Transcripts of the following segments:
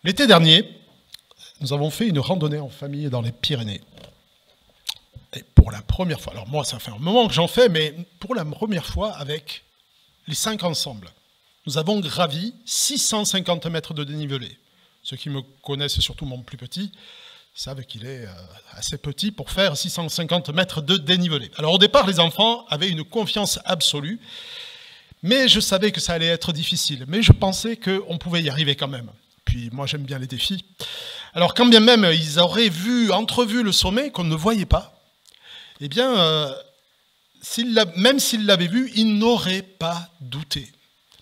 L'été dernier, nous avons fait une randonnée en famille dans les Pyrénées. Et pour la première fois, alors moi ça fait un moment que j'en fais, mais pour la première fois avec les 5 ensemble, nous avons gravi 650 mètres de dénivelé. Ceux qui me connaissent, surtout mon plus petit, savent qu'il est assez petit pour faire 650 mètres de dénivelé. Alors au départ, les enfants avaient une confiance absolue, mais je savais que ça allait être difficile, mais je pensais qu'on pouvait y arriver quand même. Puis moi j'aime bien les défis. Alors quand bien même ils auraient entrevu le sommet qu'on ne voyait pas, eh bien, même s'ils l'avaient vu, ils n'auraient pas douté.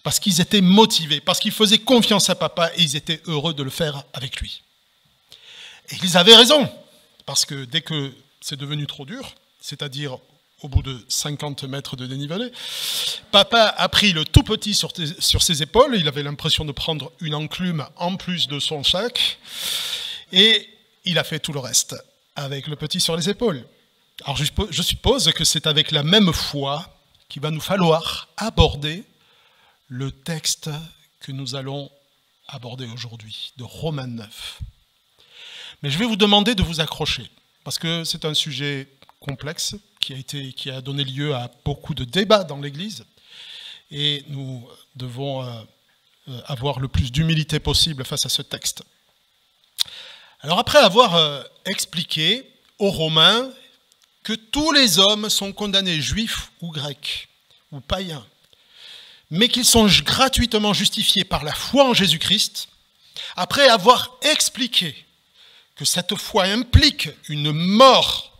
Parce qu'ils étaient motivés, parce qu'ils faisaient confiance à papa et ils étaient heureux de le faire avec lui. Et ils avaient raison, parce que dès que c'est devenu trop dur, c'est-à-dire au bout de 50 mètres de dénivelé, papa a pris le tout petit sur ses épaules, il avait l'impression de prendre une enclume en plus de son sac, et il a fait tout le reste, avec le petit sur les épaules. Alors je suppose que c'est avec la même foi qu'il va nous falloir aborder le texte que nous allons aborder aujourd'hui, de Romains 9. Mais je vais vous demander de vous accrocher, parce que c'est un sujet complexe qui a donné lieu à beaucoup de débats dans l'Église, et nous devons avoir le plus d'humilité possible face à ce texte. Alors après avoir expliqué aux Romains que tous les hommes sont condamnés, juifs ou grecs, ou païens, mais qu'ils sont gratuitement justifiés par la foi en Jésus-Christ, après avoir expliqué que cette foi implique une mort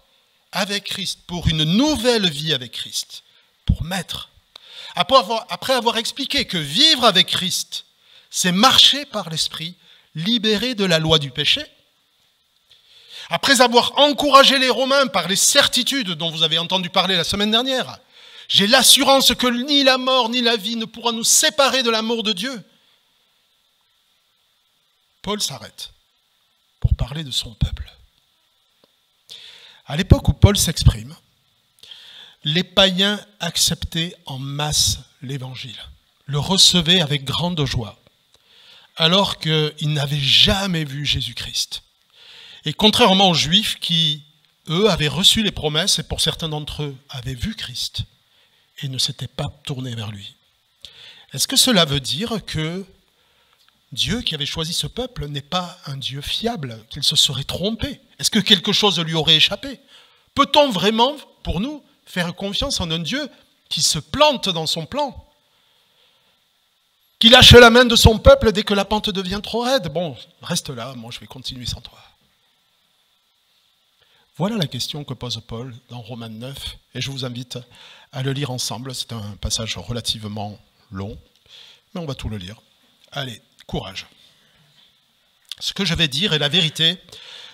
avec Christ pour une nouvelle vie avec Christ, pour maître, après avoir expliqué que vivre avec Christ, c'est marcher par l'Esprit, libéré de la loi du péché, après avoir encouragé les Romains par les certitudes dont vous avez entendu parler la semaine dernière, j'ai l'assurance que ni la mort ni la vie ne pourra nous séparer de l'amour de Dieu. Paul s'arrête pour parler de son peuple. À l'époque où Paul s'exprime, les païens acceptaient en masse l'évangile, le recevaient avec grande joie, alors qu'ils n'avaient jamais vu Jésus-Christ. Et contrairement aux Juifs qui, eux, avaient reçu les promesses et pour certains d'entre eux avaient vu Christ et ne s'étaient pas tournés vers lui. Est-ce que cela veut dire que Dieu qui avait choisi ce peuple n'est pas un Dieu fiable, qu'il se serait trompé? Est-ce que quelque chose lui aurait échappé? Peut-on vraiment, pour nous, faire confiance en un Dieu qui se plante dans son plan? Qui lâche la main de son peuple dès que la pente devient trop raide? Bon, reste là, moi je vais continuer sans toi. Voilà la question que pose Paul dans Romains 9, et je vous invite à le lire ensemble. C'est un passage relativement long, mais on va tout le lire. Allez, courage. Ce que je vais dire est la vérité.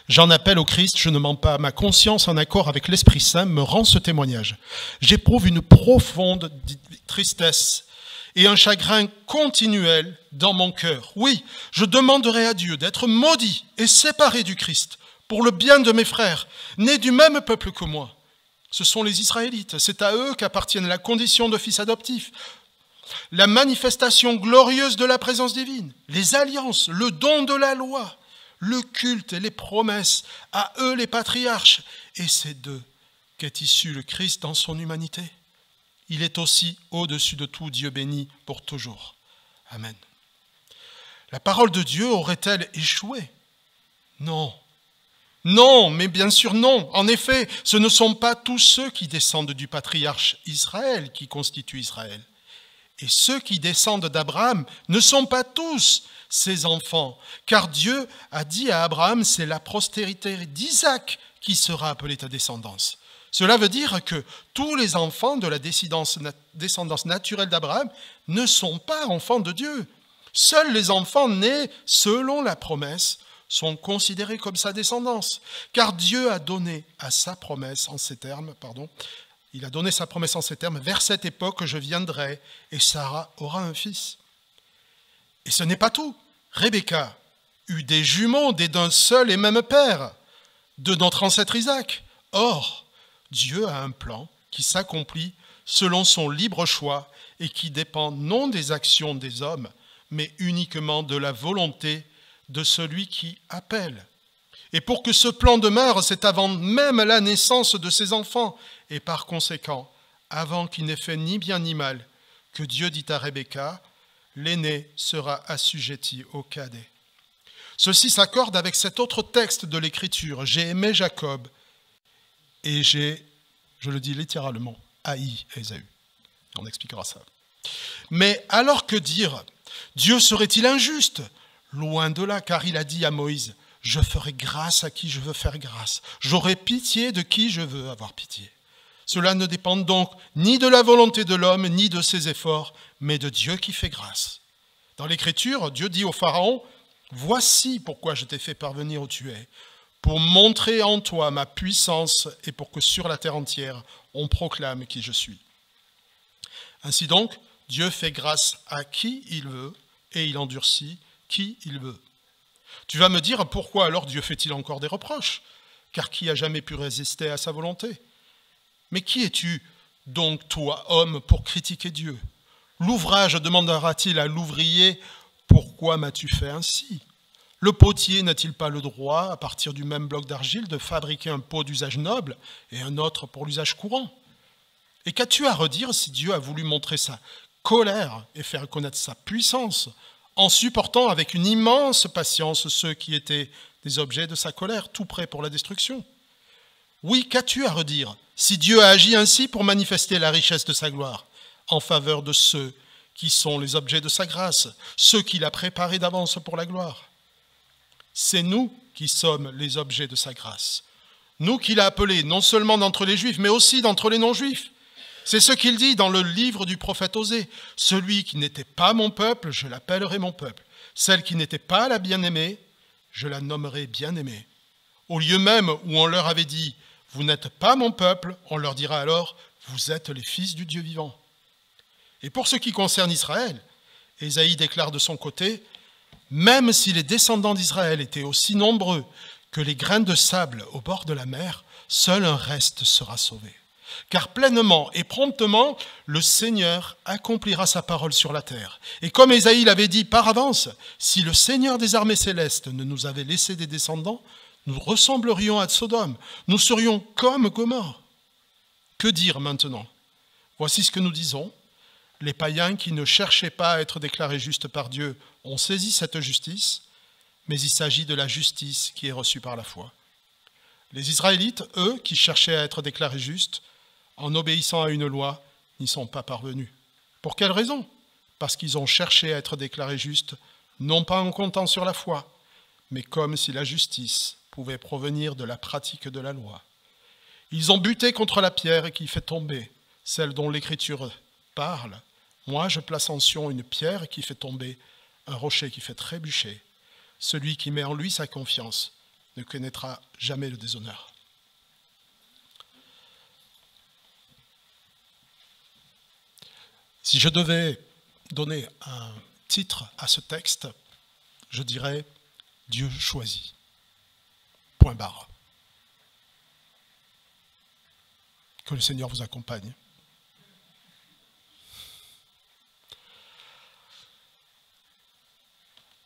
J'en appelle au Christ, je ne mens pas. Ma conscience, en accord avec l'Esprit Saint, me rend ce témoignage. J'éprouve une profonde tristesse et un chagrin continuel dans mon cœur. Oui, je demanderai à Dieu d'être maudit et séparé du Christ pour le bien de mes frères, nés du même peuple que moi. Ce sont les Israélites. C'est à eux qu'appartiennent la condition de fils adoptif, la manifestation glorieuse de la présence divine, les alliances, le don de la loi, le culte et les promesses, à eux les patriarches. Et c'est d'eux qu'est issu le Christ dans son humanité. Il est aussi au-dessus de tout, Dieu béni pour toujours. Amen. La parole de Dieu aurait-elle échoué? Non. Non, mais bien sûr non. En effet, ce ne sont pas tous ceux qui descendent du patriarche Israël qui constituent Israël. Et ceux qui descendent d'Abraham ne sont pas tous ses enfants, car Dieu a dit à Abraham, c'est la postérité d'Isaac qui sera appelée ta descendance. Cela veut dire que tous les enfants de la descendance naturelle d'Abraham ne sont pas enfants de Dieu. Seuls les enfants nés selon la promesse sont considérés comme sa descendance, car Dieu a donné à sa promesse en ces termes, il a donné sa promesse en ces termes, vers cette époque je viendrai et Sarah aura un fils. Et ce n'est pas tout. Rebecca eut des jumeaux, des d'un seul et même père, de notre ancêtre Isaac. Or, Dieu a un plan qui s'accomplit selon son libre choix et qui dépend non des actions des hommes, mais uniquement de la volonté de celui qui appelle. Et pour que ce plan demeure, c'est avant même la naissance de ses enfants, et par conséquent, avant qu'il n'ait fait ni bien ni mal, que Dieu dit à Rebecca, l'aîné sera assujetti au cadet. Ceci s'accorde avec cet autre texte de l'Écriture. J'ai aimé Jacob et j'ai, je le dis littéralement, haï Ésaü. On expliquera ça. Mais alors que dire? Dieu serait-il injuste? Loin de là, car il a dit à Moïse, je ferai grâce à qui je veux faire grâce. J'aurai pitié de qui je veux avoir pitié. Cela ne dépend donc ni de la volonté de l'homme, ni de ses efforts, mais de Dieu qui fait grâce. Dans l'Écriture, Dieu dit au Pharaon, « Voici pourquoi je t'ai fait parvenir où tu es, pour montrer en toi ma puissance et pour que sur la terre entière, on proclame qui je suis. » Ainsi donc, Dieu fait grâce à qui il veut et il endurcit qui il veut. Tu vas me dire, pourquoi alors Dieu fait-il encore des reproches? Car qui a jamais pu résister à sa volonté? Mais qui es-tu donc, toi, homme, pour critiquer Dieu? L'ouvrage demandera-t-il à l'ouvrier, pourquoi m'as-tu fait ainsi? Le potier n'a-t-il pas le droit, à partir du même bloc d'argile, de fabriquer un pot d'usage noble et un autre pour l'usage courant? Et qu'as-tu à redire si Dieu a voulu montrer sa colère et faire connaître sa puissance, en supportant avec une immense patience ceux qui étaient des objets de sa colère, tout prêts pour la destruction? Oui, qu'as-tu à redire si Dieu a agi ainsi pour manifester la richesse de sa gloire en faveur de ceux qui sont les objets de sa grâce, ceux qu'il a préparés d'avance pour la gloire? C'est nous qui sommes les objets de sa grâce. Nous qu'il a appelés non seulement d'entre les Juifs, mais aussi d'entre les non-Juifs. C'est ce qu'il dit dans le livre du prophète Osée. « Celui qui n'était pas mon peuple, je l'appellerai mon peuple. Celle qui n'était pas la bien-aimée, je la nommerai bien-aimée. » Au lieu même où on leur avait dit « Vous n'êtes pas mon peuple », on leur dira alors « Vous êtes les fils du Dieu vivant. » Et pour ce qui concerne Israël, Ésaïe déclare de son côté « Même si les descendants d'Israël étaient aussi nombreux que les grains de sable au bord de la mer, seul un reste sera sauvé. Car pleinement et promptement, le Seigneur accomplira sa parole sur la terre. Et comme Ésaïe l'avait dit par avance, si le Seigneur des armées célestes ne nous avait laissé des descendants, nous ressemblerions à Sodome, nous serions comme Gomorrhe. Que dire maintenant? Voici ce que nous disons. Les païens qui ne cherchaient pas à être déclarés justes par Dieu ont saisi cette justice, mais il s'agit de la justice qui est reçue par la foi. Les Israélites, eux, qui cherchaient à être déclarés justes, en obéissant à une loi, n'y sont pas parvenus. Pour quelle raison? Parce qu'ils ont cherché à être déclarés justes, non pas en comptant sur la foi, mais comme si la justice pouvait provenir de la pratique de la loi. Ils ont buté contre la pierre qui fait tomber, celle dont l'Écriture parle. Moi, je place en Sion une pierre qui fait tomber, un rocher qui fait trébucher. Celui qui met en lui sa confiance ne connaîtra jamais le déshonneur. Si je devais donner un titre à ce texte, je dirais « Dieu choisit ». Point barre. Que le Seigneur vous accompagne.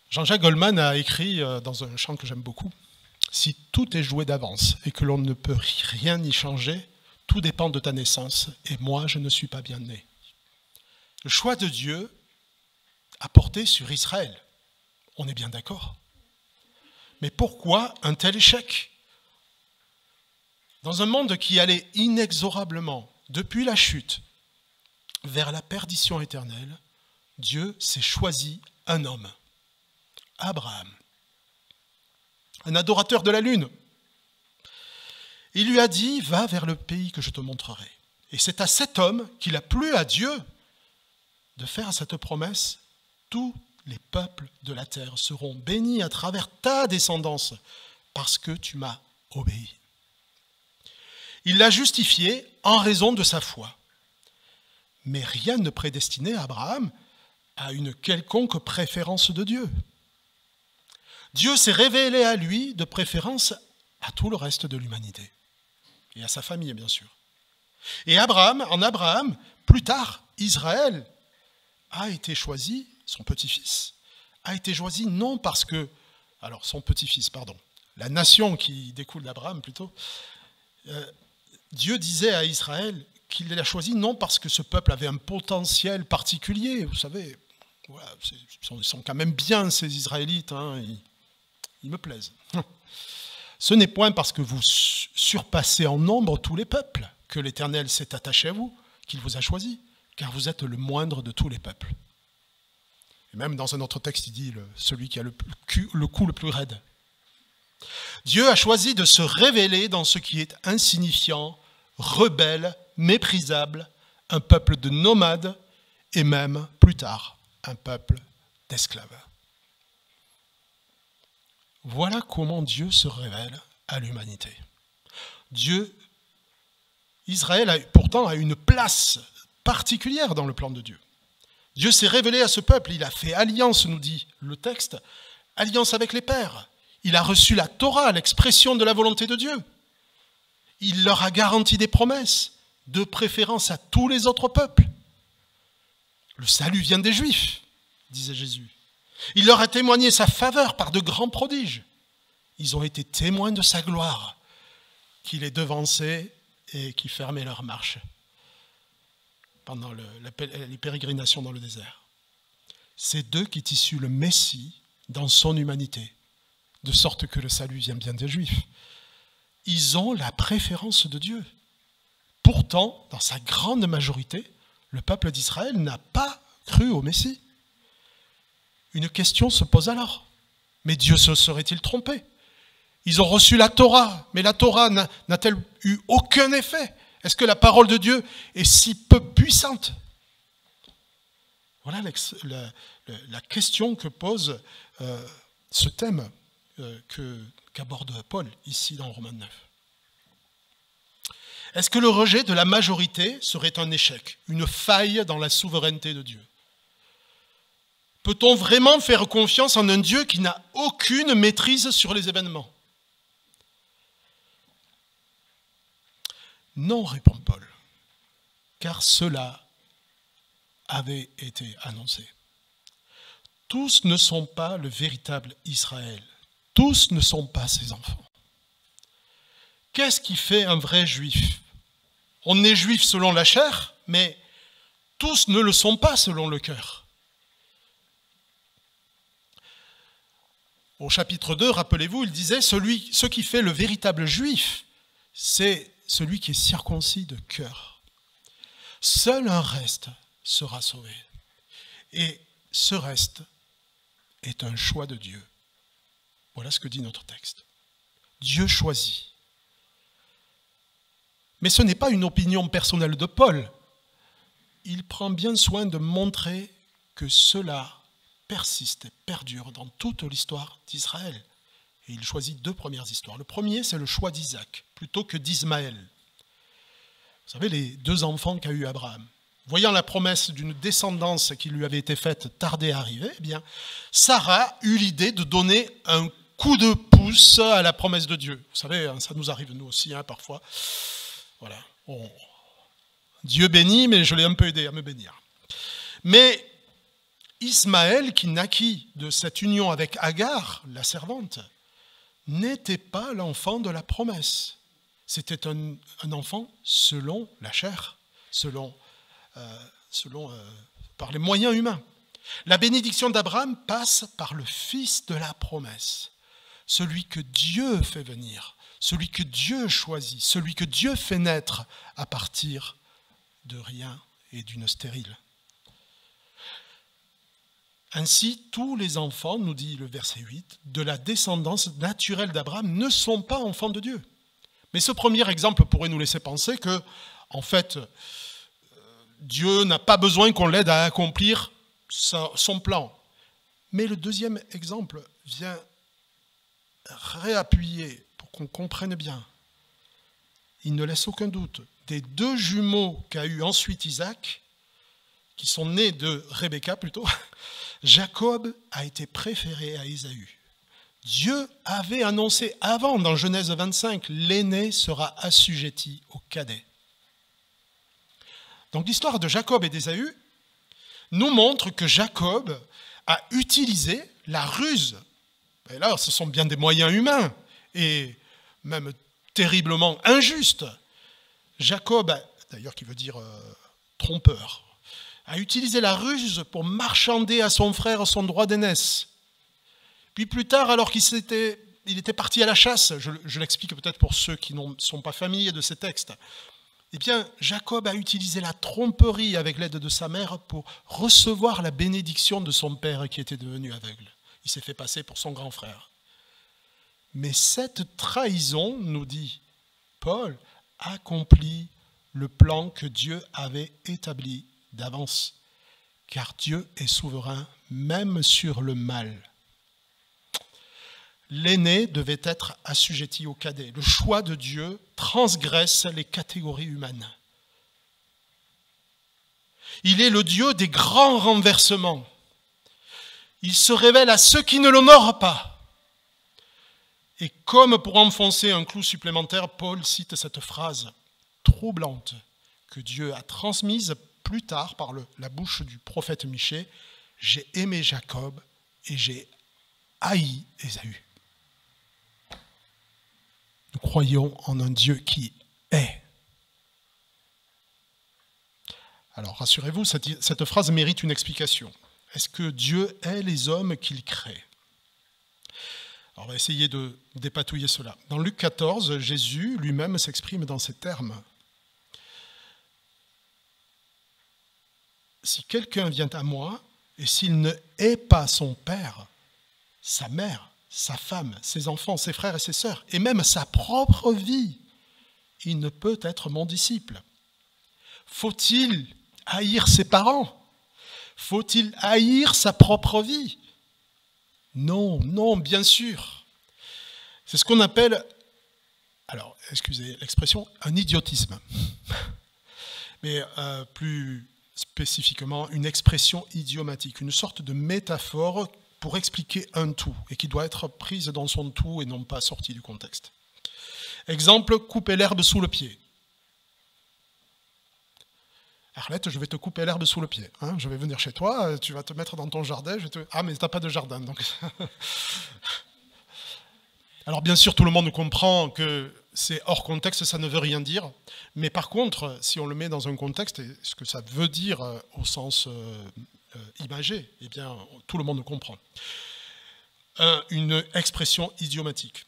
Jean-Jacques Goldman a écrit dans un chant que j'aime beaucoup, « Si tout est joué d'avance et que l'on ne peut rien y changer, tout dépend de ta naissance et moi je ne suis pas bien né. » Le choix de Dieu a porté sur Israël. On est bien d'accord. Mais pourquoi un tel échec? Dans un monde qui allait inexorablement, depuis la chute, vers la perdition éternelle, Dieu s'est choisi un homme, Abraham, un adorateur de la lune. Il lui a dit, va vers le pays que je te montrerai. Et c'est à cet homme qu'il a plu à Dieu de faire cette promesse, tous les peuples de la terre seront bénis à travers ta descendance parce que tu m'as obéi. Il l'a justifié en raison de sa foi. Mais rien ne prédestinait Abraham à une quelconque préférence de Dieu. Dieu s'est révélé à lui de préférence à tout le reste de l'humanité et à sa famille, bien sûr. Et Abraham, plus tard, Israël, a été choisi, son petit-fils, a été choisi non parce que alors son petit-fils, pardon, la nation qui découle d'Abraham plutôt, Dieu disait à Israël qu'il l'a choisi non parce que ce peuple avait un potentiel particulier, vous savez, voilà, ils sont quand même bien ces Israélites, hein, ils me plaisent. Ce n'est point parce que vous surpassez en nombre tous les peuples que l'Éternel s'est attaché à vous, qu'il vous a choisi, car vous êtes le moindre de tous les peuples. Et même dans un autre texte, il dit celui qui a le cou le plus raide. Dieu a choisi de se révéler dans ce qui est insignifiant, rebelle, méprisable, un peuple de nomades et même, plus tard, un peuple d'esclaves. Voilà comment Dieu se révèle à l'humanité. Israël pourtant a une place particulière dans le plan de Dieu. Dieu s'est révélé à ce peuple, il a fait alliance, nous dit le texte, alliance avec les pères. Il a reçu la Torah, l'expression de la volonté de Dieu. Il leur a garanti des promesses, de préférence à tous les autres peuples. Le salut vient des Juifs, disait Jésus. Il leur a témoigné sa faveur par de grands prodiges. Ils ont été témoins de sa gloire, qui les devançait et qui fermait leur marche pendant les pérégrinations dans le désert. C'est d'eux qu'est issu le Messie dans son humanité, de sorte que le salut vient bien des Juifs. Ils ont la préférence de Dieu. Pourtant, dans sa grande majorité, le peuple d'Israël n'a pas cru au Messie. Une question se pose alors. Mais Dieu se serait-il trompé? Ils ont reçu la Torah, mais la Torah n'a-t-elle eu aucun effet? Est-ce que la parole de Dieu est si peu puissante? Voilà la question que pose ce thème qu'aborde Paul ici dans Romains 9. Est-ce que le rejet de la majorité serait un échec, une faille dans la souveraineté de Dieu? Peut-on vraiment faire confiance en un Dieu qui n'a aucune maîtrise sur les événements? Non, répond Paul, car cela avait été annoncé. Tous ne sont pas le véritable Israël. Tous ne sont pas ses enfants. Qu'est-ce qui fait un vrai juif? On est juif selon la chair, mais tous ne le sont pas selon le cœur. Au chapitre 2, rappelez-vous, il disait, ce qui fait le véritable juif, c'est celui qui est circoncis de cœur. Seul un reste sera sauvé. Et ce reste est un choix de Dieu. Voilà ce que dit notre texte. Dieu choisit. Mais ce n'est pas une opinion personnelle de Paul. Il prend bien soin de montrer que cela persiste et perdure dans toute l'histoire d'Israël. Et il choisit deux premières histoires. Le premier, c'est le choix d'Isaac, plutôt que d'Ismaël. Vous savez, les deux enfants qu'a eu Abraham. Voyant la promesse d'une descendance qui lui avait été faite tarder à arriver, eh bien, Sarah eut l'idée de donner un coup de pouce à la promesse de Dieu. Vous savez, ça nous arrive nous aussi, parfois. Voilà. Dieu bénit, mais je l'ai un peu aidé à me bénir. Mais Ismaël, qui naquit de cette union avec Agar, la servante, n'était pas l'enfant de la promesse. C'était un enfant selon la chair, par les moyens humains. La bénédiction d'Abraham passe par le fils de la promesse, celui que Dieu fait venir, celui que Dieu choisit, celui que Dieu fait naître à partir de rien et d'une stérile. Ainsi, tous les enfants, nous dit le verset 8, de la descendance naturelle d'Abraham ne sont pas enfants de Dieu. Mais ce premier exemple pourrait nous laisser penser que, en fait, Dieu n'a pas besoin qu'on l'aide à accomplir son plan. Mais le deuxième exemple vient réappuyer pour qu'on comprenne bien. Il ne laisse aucun doute. Des deux jumeaux qu'a eu ensuite Isaac, qui sont nés de Rebecca plutôt, Jacob a été préféré à Ésaü. Dieu avait annoncé avant, dans Genèse 25, l'aîné sera assujetti au cadet. Donc l'histoire de Jacob et d'Ésaü nous montre que Jacob a utilisé la ruse Et là, ce sont bien des moyens humains, et même terriblement injustes. Jacob, d'ailleurs qui veut dire trompeur, a utilisé la ruse pour marchander à son frère son droit d'aînesse. Puis plus tard, alors qu'il était parti à la chasse, je l'explique peut-être pour ceux qui ne sont pas familiers de ces textes, eh bien, Jacob a utilisé la tromperie avec l'aide de sa mère pour recevoir la bénédiction de son père qui était devenu aveugle. Il s'est fait passer pour son grand frère. Mais cette trahison, nous dit Paul, accomplit le plan que Dieu avait établi d'avance, car Dieu est souverain même sur le mal. L'aîné devait être assujetti au cadet. Le choix de Dieu transgresse les catégories humaines. Il est le Dieu des grands renversements. Il se révèle à ceux qui ne l'honorent pas. Et comme pour enfoncer un clou supplémentaire, Paul cite cette phrase troublante que Dieu a transmise plus tard par la bouche du prophète Michée. « J'ai aimé Jacob et j'ai haï Ésaü. » Nous croyons en un Dieu qui est. Alors, rassurez-vous, cette phrase mérite une explication. Est-ce que Dieu est les hommes qu'il crée ? Alors, on va essayer de dépatouiller cela. Dans Luc 14, Jésus lui-même s'exprime dans ces termes. Si quelqu'un vient à moi, et s'il ne hait pas son père, sa mère, sa femme, ses enfants, ses frères et ses sœurs, et même sa propre vie, il ne peut être mon disciple. Faut-il haïr ses parents ? Faut-il haïr sa propre vie ? Non, non, bien sûr. C'est ce qu'on appelle, alors, excusez l'expression, un idiotisme. Mais plus spécifiquement, une expression idiomatique, une sorte de métaphore pour expliquer un tout, et qui doit être prise dans son tout et non pas sortie du contexte. Exemple, couper l'herbe sous le pied. Arlette, je vais te couper l'herbe sous le pied. Hein, je vais venir chez toi, tu vas te mettre dans ton jardin. Ah, mais tu n'as pas de jardin. Donc... Alors bien sûr, tout le monde comprend que c'est hors contexte, ça ne veut rien dire. Mais par contre, si on le met dans un contexte, et ce que ça veut dire au sens imagé, eh bien, tout le monde comprend. Une expression idiomatique.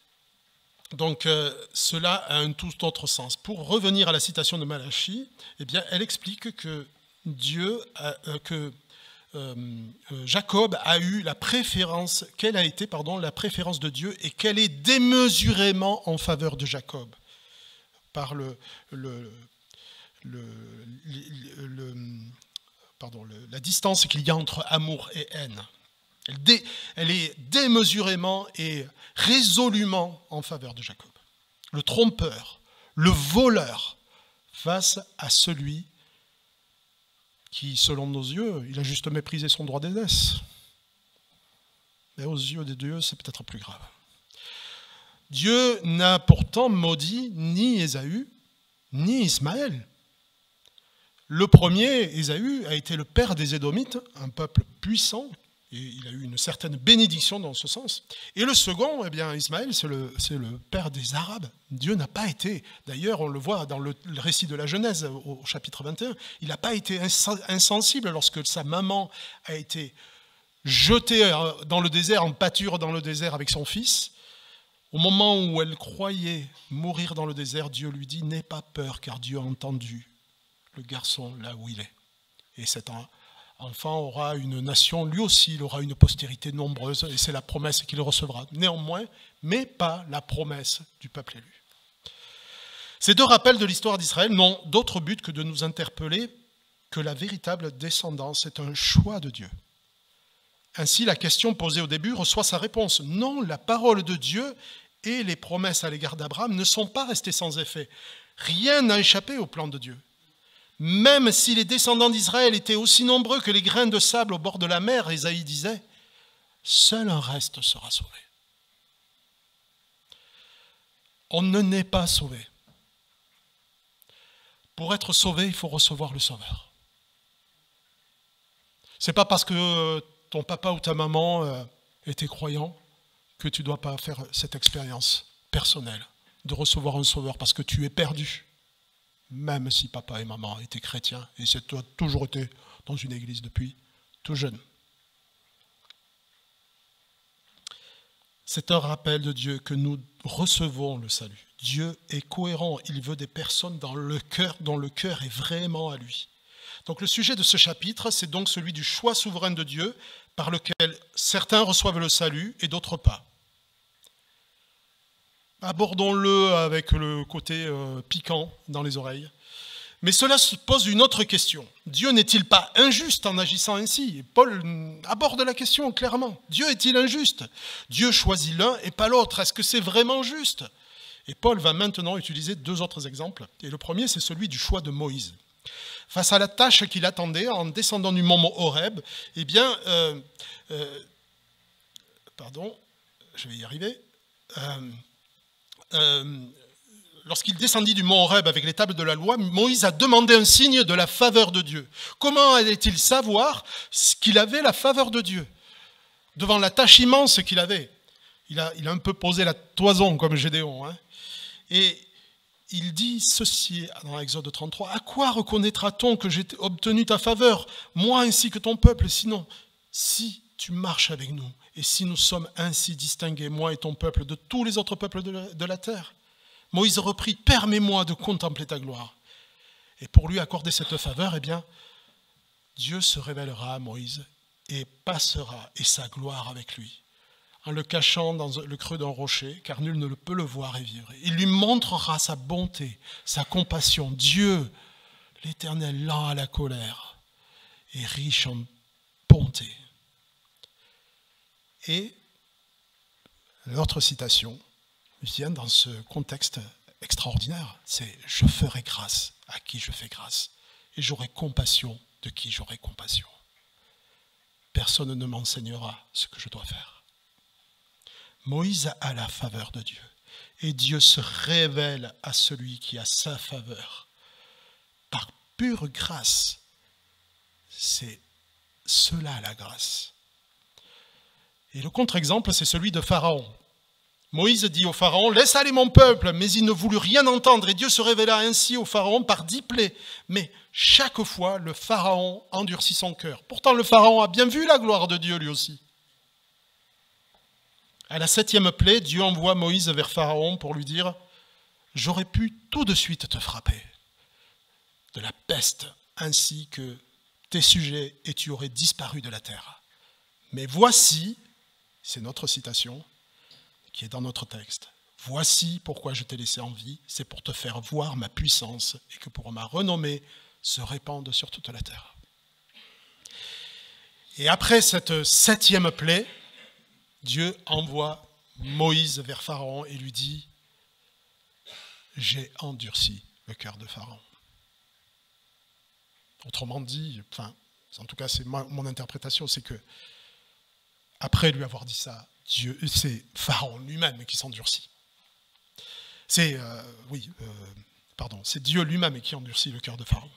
Donc cela a un tout autre sens. Pour revenir à la citation de Malachie, eh bien, elle explique que Jacob a eu la préférence, quelle a été, la préférence de Dieu, et qu'elle est démesurément en faveur de Jacob par la distance qu'il y a entre amour et haine. Elle est démesurément et résolument en faveur de Jacob. Le trompeur, le voleur, face à celui qui, selon nos yeux, il a juste méprisé son droit d'aînesse. Mais aux yeux de Dieu, c'est peut-être plus grave. Dieu n'a pourtant maudit ni Ésaü, ni Ismaël. Le premier, Ésaü, a été le père des Édomites, un peuple puissant, et il a eu une certaine bénédiction dans ce sens. Et le second, eh bien, Ismaël, c'est le père des Arabes. Dieu n'a pas été, d'ailleurs on le voit dans le récit de la Genèse au chapitre 21, il n'a pas été insensible lorsque sa maman a été jetée dans le désert, en pâture dans le désert avec son fils. Au moment où elle croyait mourir dans le désert, Dieu lui dit « N'aie pas peur, car Dieu a entendu le garçon là où il est. » Et cet enfant aura une nation, lui aussi, il aura une postérité nombreuse, et c'est la promesse qu'il recevra. Néanmoins, mais pas la promesse du peuple élu. Ces deux rappels de l'histoire d'Israël n'ont d'autre but que de nous interpeller que la véritable descendance est un choix de Dieu. Ainsi, la question posée au début reçoit sa réponse. Non, la parole de Dieu et les promesses à l'égard d'Abraham ne sont pas restées sans effet. Rien n'a échappé au plan de Dieu. Même si les descendants d'Israël étaient aussi nombreux que les grains de sable au bord de la mer, Ésaïe disait, seul un reste sera sauvé. On ne naît pas sauvé. Pour être sauvé, il faut recevoir le Sauveur. C'est pas parce que ton papa ou ta maman était croyant que tu ne dois pas faire cette expérience personnelle de recevoir un sauveur parce que tu es perdu, même si papa et maman étaient chrétiens et si tu as toujours été dans une église depuis tout jeune. C'est un rappel de Dieu que nous recevons le salut. Dieu est cohérent, il veut des personnes dont le cœur est vraiment à lui. Donc le sujet de ce chapitre, c'est donc celui du choix souverain de Dieu par lequel certains reçoivent le salut et d'autres pas. Abordons-le avec le côté piquant dans les oreilles. Mais cela se pose une autre question. Dieu n'est-il pas injuste en agissant ainsi? Paul aborde la question clairement. Dieu est-il injuste? Dieu choisit l'un et pas l'autre. Est-ce que c'est vraiment juste? Et Paul va maintenant utiliser deux autres exemples. Et le premier, c'est celui du choix de Moïse. Face à la tâche qu'il attendait en descendant du mont Horeb, eh bien, je vais y arriver. Lorsqu'il descendit du mont Horeb avec les tables de la loi, Moïse a demandé un signe de la faveur de Dieu. Comment allait-il savoir qu'il avait la faveur de Dieu devant la tâche immense qu'il avait? Il a un peu posé la toison comme Gédéon. Hein. Et il dit ceci dans Exode 33, « À quoi reconnaîtra-t-on que j'ai obtenu ta faveur, moi ainsi que ton peuple, sinon, si tu marches avec nous, et si nous sommes ainsi distingués, moi et ton peuple, de tous les autres peuples de la terre ?» Moïse reprit, « Permets-moi de contempler ta gloire. » Et pour lui accorder cette faveur, eh bien, Dieu se révélera à Moïse et passera, et sa gloire avec lui, en le cachant dans le creux d'un rocher, car nul ne peut le voir et vivre. Il lui montrera sa bonté, sa compassion. Dieu, l'Éternel, lent à la colère et riche en bonté. Et l'autre citation vient dans ce contexte extraordinaire, c'est « Je ferai grâce à qui je fais grâce, et j'aurai compassion de qui j'aurai compassion. Personne ne m'enseignera ce que je dois faire. » Moïse a la faveur de Dieu, et Dieu se révèle à celui qui a sa faveur. Par pure grâce, c'est cela la grâce. Et le contre-exemple, c'est celui de Pharaon. Moïse dit au Pharaon, « Laisse aller mon peuple », mais il ne voulut rien entendre, et Dieu se révéla ainsi au Pharaon par 10 plaies. Mais chaque fois, le Pharaon endurcit son cœur. Pourtant, le Pharaon a bien vu la gloire de Dieu lui aussi. À la 7e plaie, Dieu envoie Moïse vers Pharaon pour lui dire « J'aurais pu tout de suite te frapper de la peste, ainsi que tes sujets, et tu aurais disparu de la terre. Mais voici, c'est notre citation qui est dans notre texte, voici pourquoi je t'ai laissé en vie, c'est pour te faire voir ma puissance et que pour ma renommée se répande sur toute la terre. » Et après cette 7e plaie, Dieu envoie Moïse vers Pharaon et lui dit « J'ai endurci le cœur de Pharaon. » Autrement dit, en tout cas c'est mon interprétation, c'est que après lui avoir dit ça, c'est Pharaon lui-même qui s'endurcit. C'est Dieu lui-même qui endurcit le cœur de Pharaon.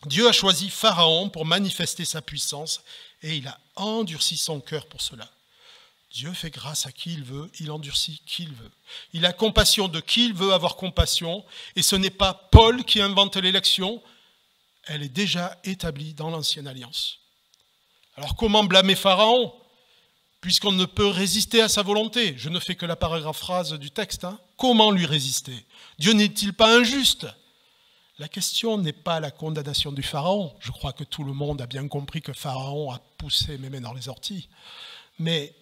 Dieu a choisi Pharaon pour manifester sa puissance et il a endurci son cœur pour cela. Dieu fait grâce à qui il veut, il endurcit qui il veut. Il a compassion de qui il veut avoir compassion, et ce n'est pas Paul qui invente l'élection, elle est déjà établie dans l'Ancienne Alliance. Alors comment blâmer Pharaon, puisqu'on ne peut résister à sa volonté? Je ne fais que la paraphrase du texte. Comment lui résister? Dieu n'est-il pas injuste? La question n'est pas la condamnation du Pharaon. Je crois que tout le monde a bien compris que Pharaon a poussé mes mains dans les orties. Mais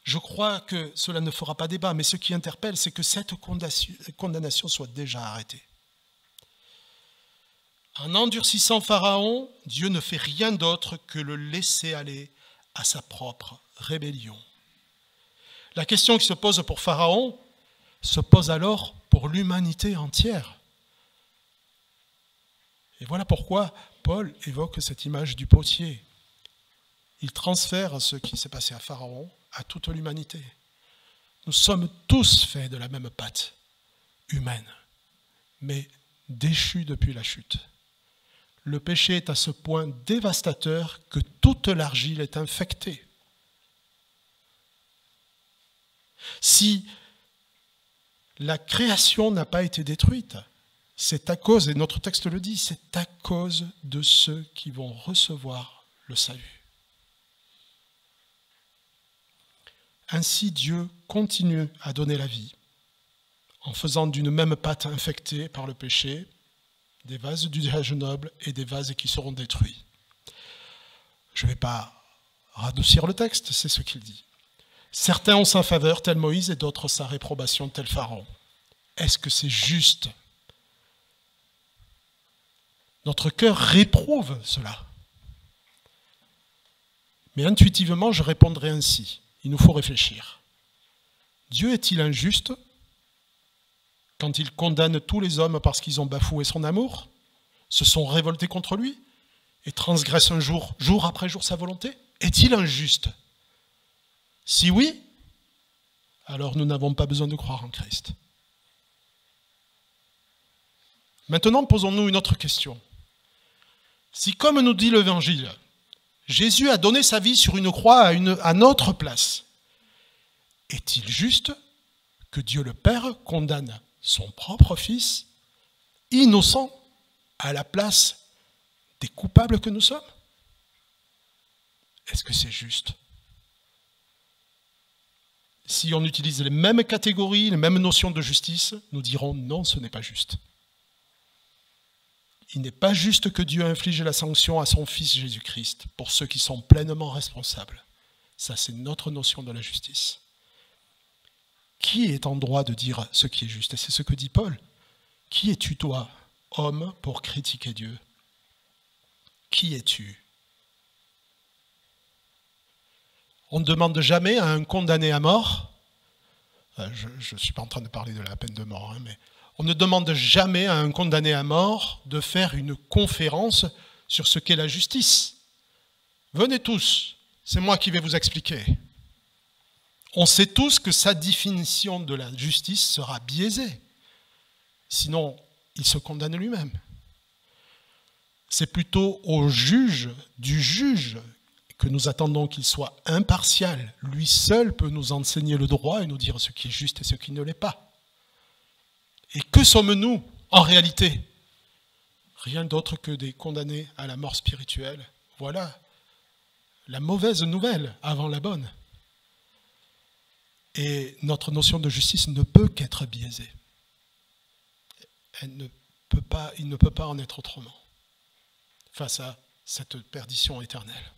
je crois que cela ne fera pas débat. Mais ce qui interpelle, c'est que cette condamnation soit déjà arrêtée. En endurcissant Pharaon, Dieu ne fait rien d'autre que le laisser aller à sa propre rébellion. La question qui se pose pour Pharaon se pose alors pour l'humanité entière. Et voilà pourquoi Paul évoque cette image du potier. Il transfère ce qui s'est passé à Pharaon à toute l'humanité. Nous sommes tous faits de la même pâte humaine, mais déchus depuis la chute. Le péché est à ce point dévastateur que toute l'argile est infectée. Si la création n'a pas été détruite, c'est à cause, et notre texte le dit, c'est à cause de ceux qui vont recevoir le salut. Ainsi, Dieu continue à donner la vie, en faisant d'une même pâte infectée par le péché, des vases d'usage noble et des vases qui seront détruits. Je ne vais pas radoucir le texte, c'est ce qu'il dit. Certains ont sa faveur, tel Moïse, et d'autres sa réprobation, tel Pharaon. Est-ce que c'est juste? Notre cœur réprouve cela. Mais intuitivement, je répondrai ainsi. Il nous faut réfléchir. Dieu est-il injuste quand il condamne tous les hommes parce qu'ils ont bafoué son amour, se sont révoltés contre lui et transgressent un jour après jour sa volonté? Est-il injuste? Si oui, alors nous n'avons pas besoin de croire en Christ. Maintenant, posons-nous une autre question. Si, comme nous dit l'Évangile, Jésus a donné sa vie sur une croix à notre place, est-il juste que Dieu le Père condamne son propre Fils, innocent, à la place des coupables que nous sommes? Est-ce que c'est juste? Si on utilise les mêmes catégories, les mêmes notions de justice, nous dirons non, ce n'est pas juste. Il n'est pas juste que Dieu inflige la sanction à son Fils Jésus-Christ pour ceux qui sont pleinement responsables. Ça, c'est notre notion de la justice. Qui est en droit de dire ce qui est juste? Et c'est ce que dit Paul. Qui es-tu, toi, homme, pour critiquer Dieu? Qui es-tu? On ne demande jamais à un condamné à mort, je ne suis pas en train de parler de la peine de mort, mais on ne demande jamais à un condamné à mort de faire une conférence sur ce qu'est la justice. Venez tous, c'est moi qui vais vous expliquer. On sait tous que sa définition de la justice sera biaisée. Sinon, il se condamne lui-même. C'est plutôt au juge, du juge, que nous attendons qu'il soit impartial. Lui seul peut nous enseigner le droit et nous dire ce qui est juste et ce qui ne l'est pas. Et que sommes-nous en réalité? Rien d'autre que des condamnés à la mort spirituelle. Voilà la mauvaise nouvelle avant la bonne. Et notre notion de justice ne peut qu'être biaisée. Il ne peut pas en être autrement face à cette perdition éternelle.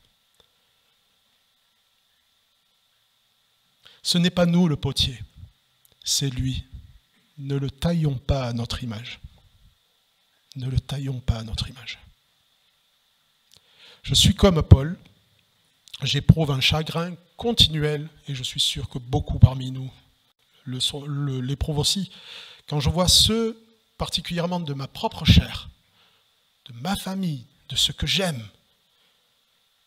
Ce n'est pas nous le potier, c'est lui. Ne le taillons pas à notre image. Ne le taillons pas à notre image. Je suis comme Paul, j'éprouve un chagrin continuel, et je suis sûr que beaucoup parmi nous l'éprouvent aussi, quand je vois ceux, particulièrement de ma propre chair, de ma famille, de ceux que j'aime,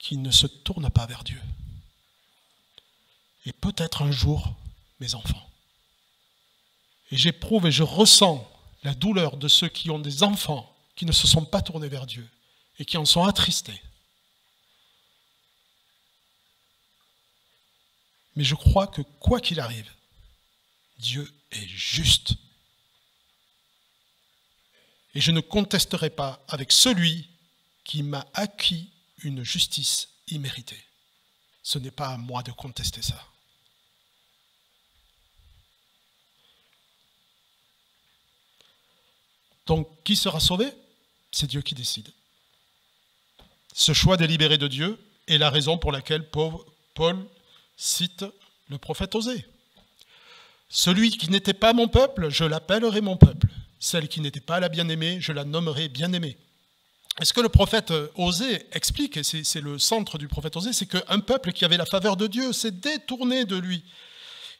qui ne se tournent pas vers Dieu. Et peut-être un jour, mes enfants. Et j'éprouve et je ressens la douleur de ceux qui ont des enfants qui ne se sont pas tournés vers Dieu et qui en sont attristés. Mais je crois que quoi qu'il arrive, Dieu est juste. Et je ne contesterai pas avec celui qui m'a acquis une justice imméritée. Ce n'est pas à moi de contester ça. Donc, qui sera sauvé? C'est Dieu qui décide. Ce choix délibéré de Dieu est la raison pour laquelle Paul cite le prophète Osée. Celui qui n'était pas mon peuple, je l'appellerai mon peuple. Celle qui n'était pas la bien-aimée, je la nommerai bien-aimée. Et ce que le prophète Osée explique, et c'est le centre du prophète Osée, c'est qu'un peuple qui avait la faveur de Dieu s'est détourné de lui.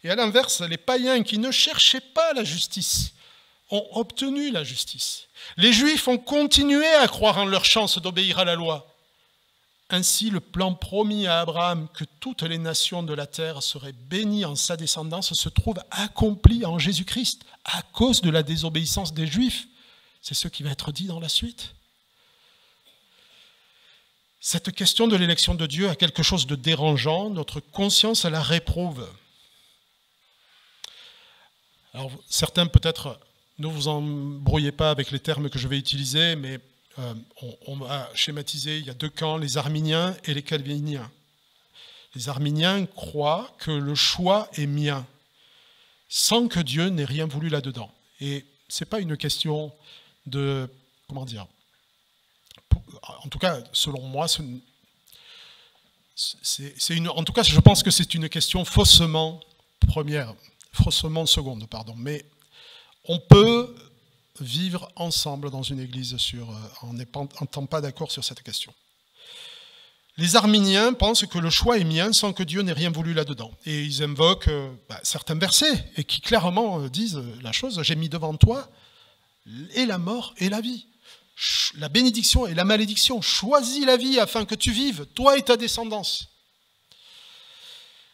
Et à l'inverse, les païens qui ne cherchaient pas la justice ont obtenu la justice. Les Juifs ont continué à croire en leur chance d'obéir à la loi. Ainsi, le plan promis à Abraham que toutes les nations de la terre seraient bénies en sa descendance se trouve accompli en Jésus-Christ à cause de la désobéissance des Juifs. C'est ce qui va être dit dans la suite. Cette question de l'élection de Dieu a quelque chose de dérangeant, notre conscience la réprouve. Alors certains peut-être ne vous embrouillez pas avec les termes que je vais utiliser, mais on va schématiser, il y a deux camps, les arminiens et les calviniens. Les arminiens croient que le choix est mien, sans que Dieu n'ait rien voulu là-dedans. Et ce n'est pas une question de, comment dire, en tout cas, selon moi, en tout cas, je pense que c'est une question faussement seconde, pardon. Mais on peut vivre ensemble dans une église en n'étant pas d'accord sur cette question. Les arminiens pensent que le choix est mien sans que Dieu n'ait rien voulu là-dedans. Et ils invoquent certains versets et qui clairement disent la chose, j'ai mis devant toi et la mort et la vie, la bénédiction et la malédiction. Choisis la vie afin que tu vives, toi et ta descendance.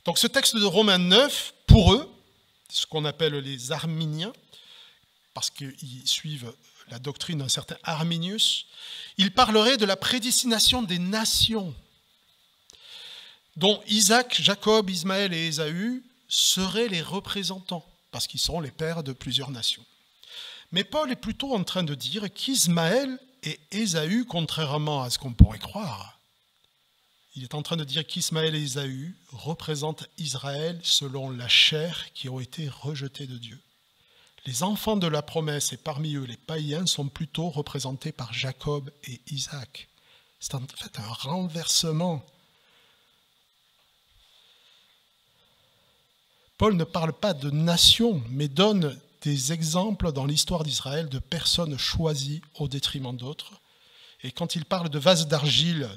Donc ce texte de Romains 9, pour eux, ce qu'on appelle les arminiens, parce qu'ils suivent la doctrine d'un certain Arminius, il parlerait de la prédestination des nations, dont Isaac, Jacob, Ismaël et Ésaü seraient les représentants, parce qu'ils sont les pères de plusieurs nations. Mais Paul est plutôt en train de dire qu'Ismaël et Ésaü, contrairement à ce qu'on pourrait croire, il est en train de dire qu'Ismaël et Ésaü représentent Israël selon la chair qui ont été rejetés de Dieu. Les enfants de la promesse, et parmi eux les païens, sont plutôt représentés par Jacob et Isaac. C'est en fait un renversement. Paul ne parle pas de nation, mais donne des exemples dans l'histoire d'Israël de personnes choisies au détriment d'autres. Et quand il parle de vases d'argile,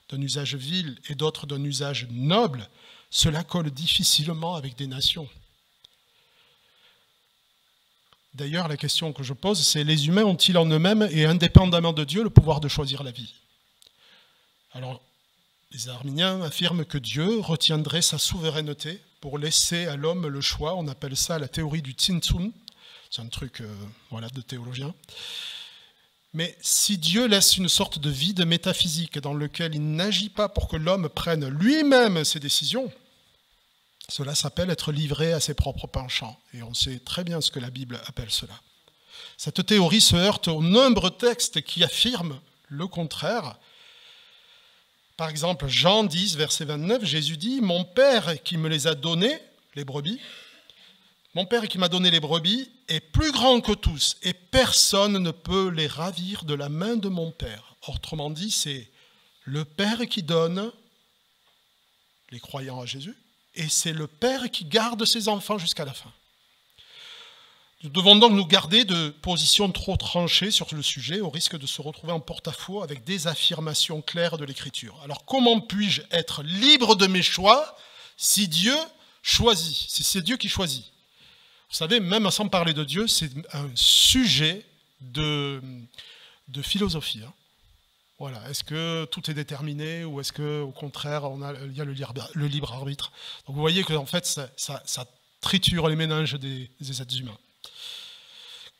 d'un usage vil, et d'autres d'un usage noble, cela colle difficilement avec des nations. D'ailleurs, la question que je pose, c'est les humains ont-ils en eux-mêmes et indépendamment de Dieu le pouvoir de choisir la vie? Alors, les arminiens affirment que Dieu retiendrait sa souveraineté pour laisser à l'homme le choix. On appelle ça la théorie du Tzimtzum. C'est un truc de théologien. Mais si Dieu laisse une sorte de vide métaphysique dans lequel il n'agit pas pour que l'homme prenne lui-même ses décisions, cela s'appelle être livré à ses propres penchants. Et on sait très bien ce que la Bible appelle cela. Cette théorie se heurte aux nombreux textes qui affirment le contraire. Par exemple, Jean 10, verset 29, Jésus dit « Mon Père qui me les a donnés, les brebis, mon Père qui m'a donné les brebis est plus grand que tous, et personne ne peut les ravir de la main de mon Père. » Autrement dit, c'est le Père qui donne les croyants à Jésus, et c'est le Père qui garde ses enfants jusqu'à la fin. Nous devons donc nous garder de positions trop tranchées sur le sujet, au risque de se retrouver en porte-à-faux avec des affirmations claires de l'Écriture. Alors comment puis-je être libre de mes choix si Dieu choisit, si c'est Dieu qui choisit? Vous savez, même sans parler de Dieu, c'est un sujet de philosophie. Voilà. Est-ce que tout est déterminé ou est-ce qu'au contraire, il y a le libre arbitre? Donc vous voyez qu'en fait, ça triture les méninges des êtres humains.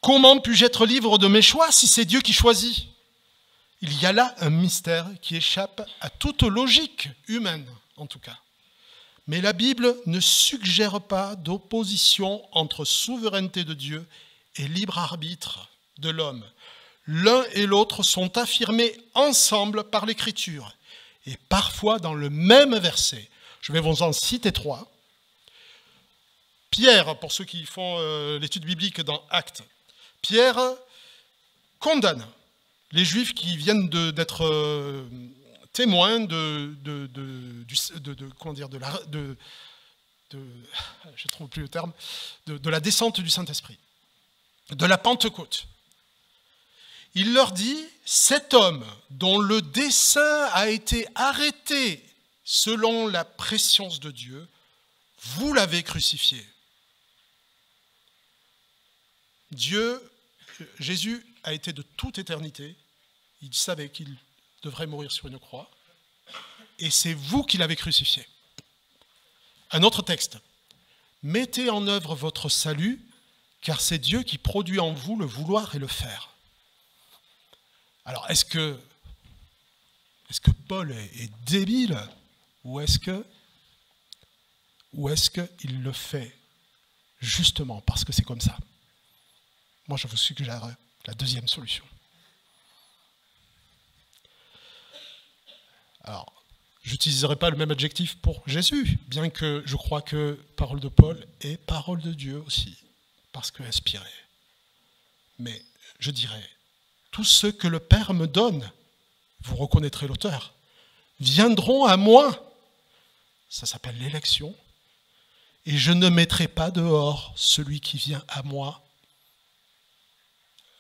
Comment puis-je être libre de mes choix si c'est Dieu qui choisit? Il y a là un mystère qui échappe à toute logique humaine, en tout cas. Mais la Bible ne suggère pas d'opposition entre souveraineté de Dieu et libre arbitre de l'homme. L'un et l'autre sont affirmés ensemble par l'Écriture, et parfois dans le même verset. Je vais vous en citer 3. Pierre, pour ceux qui font l'étude biblique dans Actes, Pierre condamne les Juifs qui viennent d'être témoins je trouve plus le terme, de la descente du Saint-Esprit, de la Pentecôte. Il leur dit, cet homme dont le dessein a été arrêté selon la prescience de Dieu, vous l'avez crucifié. Jésus a été de toute éternité, il savait qu'il devrait mourir sur une croix, et c'est vous qui l'avez crucifié. Un autre texte, mettez en œuvre votre salut, car c'est Dieu qui produit en vous le vouloir et le faire. Alors, est-ce que Paul est débile, ou est-ce qu'il le fait justement parce que c'est comme ça. Moi, je vous suggère la deuxième solution. Alors, je n'utiliserai pas le même adjectif pour Jésus, bien que je crois que parole de Paul est parole de Dieu aussi, parce que inspirée. Mais je dirais, tous ceux que le Père me donne, vous reconnaîtrez l'auteur, viendront à moi. Ça s'appelle l'élection. Et je ne mettrai pas dehors celui qui vient à moi.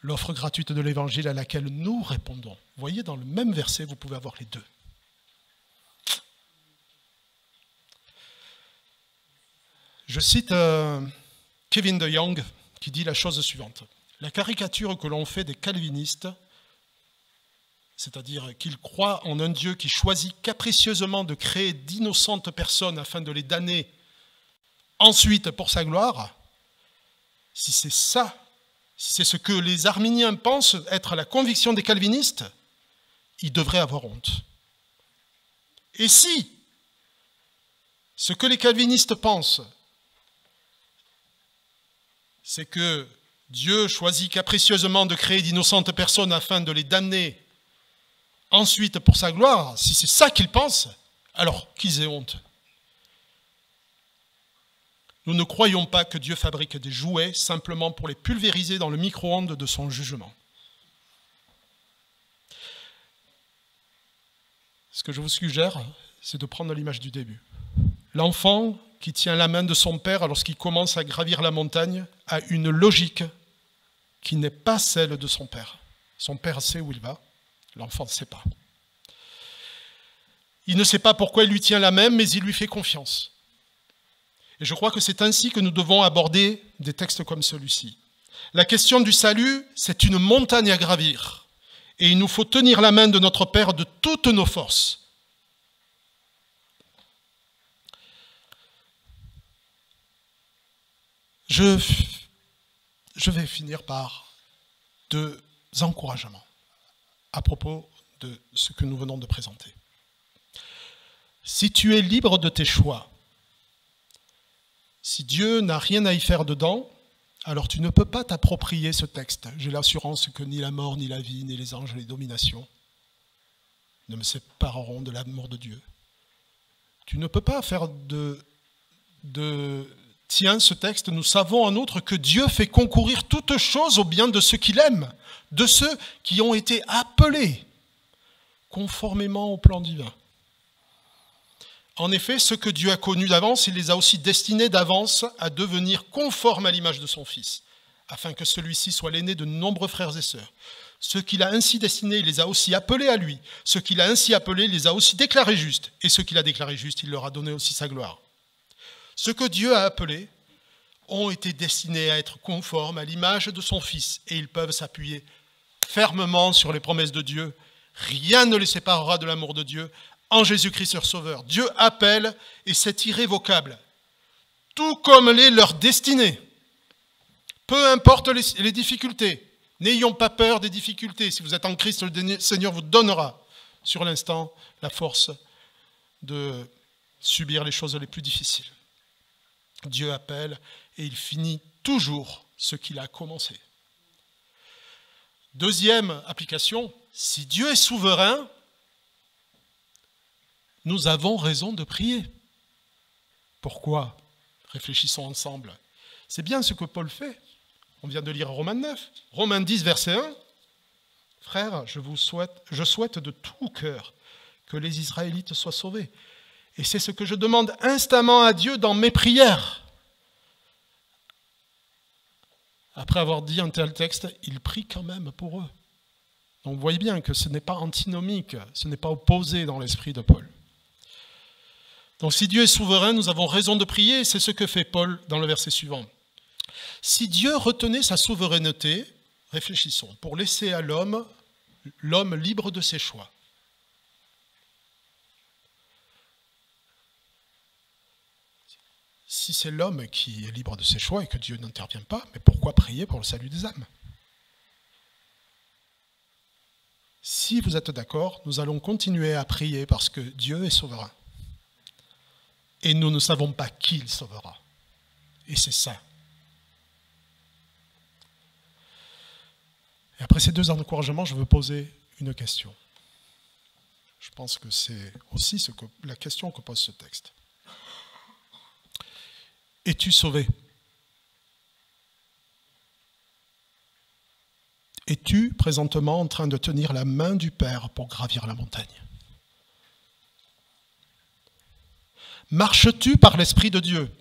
L'offre gratuite de l'évangile à laquelle nous répondons. Vous voyez, dans le même verset, vous pouvez avoir les deux. Je cite Kevin De Young qui dit la chose suivante. La caricature que l'on fait des calvinistes, c'est-à-dire qu'ils croient en un Dieu qui choisit capricieusement de créer d'innocentes personnes afin de les damner ensuite pour sa gloire, si c'est ça, si c'est ce que les arminiens pensent être la conviction des calvinistes, ils devraient avoir honte. Et si ce que les calvinistes pensent, c'est que Dieu choisit capricieusement de créer d'innocentes personnes afin de les damner ensuite pour sa gloire, si c'est ça qu'ils pensent, alors qu'ils aient honte. Nous ne croyons pas que Dieu fabrique des jouets simplement pour les pulvériser dans le micro-ondes de son jugement. Ce que je vous suggère, c'est de prendre l'image du début. L'enfant qui tient la main de son père lorsqu'il commence à gravir la montagne a une logique qui n'est pas celle de son père. Son père sait où il va, l'enfant ne sait pas. Il ne sait pas pourquoi il lui tient la main, mais il lui fait confiance. Et je crois que c'est ainsi que nous devons aborder des textes comme celui-ci. La question du salut, c'est une montagne à gravir. Et il nous faut tenir la main de notre Père de toutes nos forces. Je vais finir par deux encouragements à propos de ce que nous venons de présenter. Si tu es libre de tes choix, si Dieu n'a rien à y faire dedans, alors tu ne peux pas t'approprier ce texte. J'ai l'assurance que ni la mort, ni la vie, ni les anges, ni les dominations ne me sépareront de l'amour de Dieu. Tu ne peux pas faire tiens, ce texte, nous savons en outre que Dieu fait concourir toutes choses au bien de ceux qu'il aime, de ceux qui ont été appelés conformément au plan divin. En effet, ceux que Dieu a connus d'avance, il les a aussi destinés d'avance à devenir conformes à l'image de son Fils, afin que celui-ci soit l'aîné de nombreux frères et sœurs. Ceux qu'il a ainsi destinés, il les a aussi appelés à lui. Ceux qu'il a ainsi appelés, il les a aussi déclarés justes. Et ceux qu'il a déclarés justes, il leur a donné aussi sa gloire. Ceux que Dieu a appelés ont été destinés à être conformes à l'image de son Fils, et ils peuvent s'appuyer fermement sur les promesses de Dieu. Rien ne les séparera de l'amour de Dieu en Jésus-Christ leur Sauveur. Dieu appelle et c'est irrévocable, tout comme l'est leur destinée. Peu importe les difficultés, n'ayons pas peur des difficultés. Si vous êtes en Christ, le Seigneur vous donnera sur l'instant la force de subir les choses les plus difficiles. Dieu appelle et il finit toujours ce qu'il a commencé. Deuxième application, si Dieu est souverain, nous avons raison de prier. Pourquoi? Réfléchissons ensemble. C'est bien ce que Paul fait. On vient de lire Romains 9. Romains 10, verset 1. Frères, je souhaite de tout cœur que les Israélites soient sauvés. Et c'est ce que je demande instamment à Dieu dans mes prières. Après avoir dit un tel texte, il prie quand même pour eux. Donc vous voyez bien que ce n'est pas antinomique, ce n'est pas opposé dans l'esprit de Paul. Donc si Dieu est souverain, nous avons raison de prier, et c'est ce que fait Paul dans le verset suivant. Si Dieu retenait sa souveraineté, réfléchissons, pour laisser à l'homme libre de ses choix. Si c'est l'homme qui est libre de ses choix et que Dieu n'intervient pas, mais pourquoi prier pour le salut des âmes? Si vous êtes d'accord, nous allons continuer à prier parce que Dieu est souverain. Et nous ne savons pas qui il sauvera. Et c'est ça Et après ces deux encouragements, je veux poser une question. Je pense que c'est aussi la question que pose ce texte. Es-tu sauvé? Es-tu présentement en train de tenir la main du Père pour gravir la montagne? Marches-tu par l'Esprit de Dieu?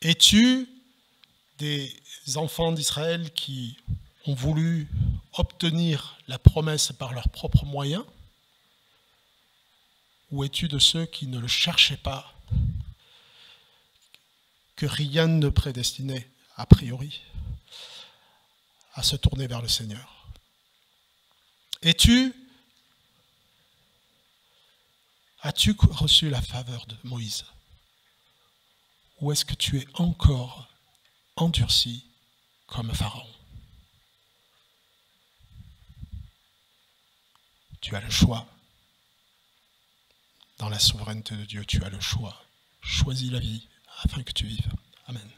Es-tu des enfants d'Israël qui ont voulu obtenir la promesse par leurs propres moyens? Ou es-tu de ceux qui ne le cherchaient pas, que rien ne prédestinait, a priori, à se tourner vers le Seigneur? As-tu reçu la faveur de Moïse? Ou est-ce que tu es encore endurci comme Pharaon? Tu as le choix. Dans la souveraineté de Dieu, tu as le choix. Choisis la vie afin que tu vives. Amen.